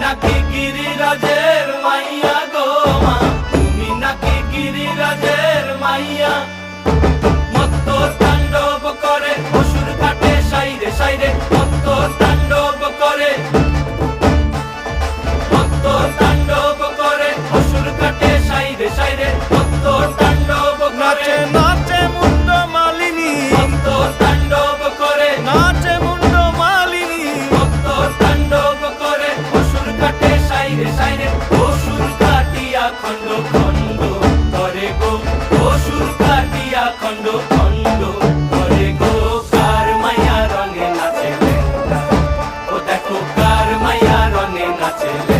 নাকি গিরিরাজের মাইয়া গো মা, তুমি নাকি গিরিরাজের মাইয়া। মত্ত তাণ্ডব করে অসুর কাটে সাইরে সাইরে, মত্ত তাণ্ডব করে, মত্ত তাণ্ডব করে অসুর কাটে সাইরে সাইরে, মত্ত তাণ্ডব করে। নাচে মুন্ড মালিনী, মত্ত তাণ্ডব করে, নাচে মুন্ড মালিনী, মত্ত তাণ্ডব করে অসুর কাটে সাইরে সাইরে, অসুর কাটিয়া খণ্ড খণ্ড করে গো, অসুর কাটিয়া খণ্ড খণ্ড করে গো। কার মায়া রঙে নাচে লেঙ্গা, ও দেখো কার মায়া রঙে নাচে লেঙ্গা।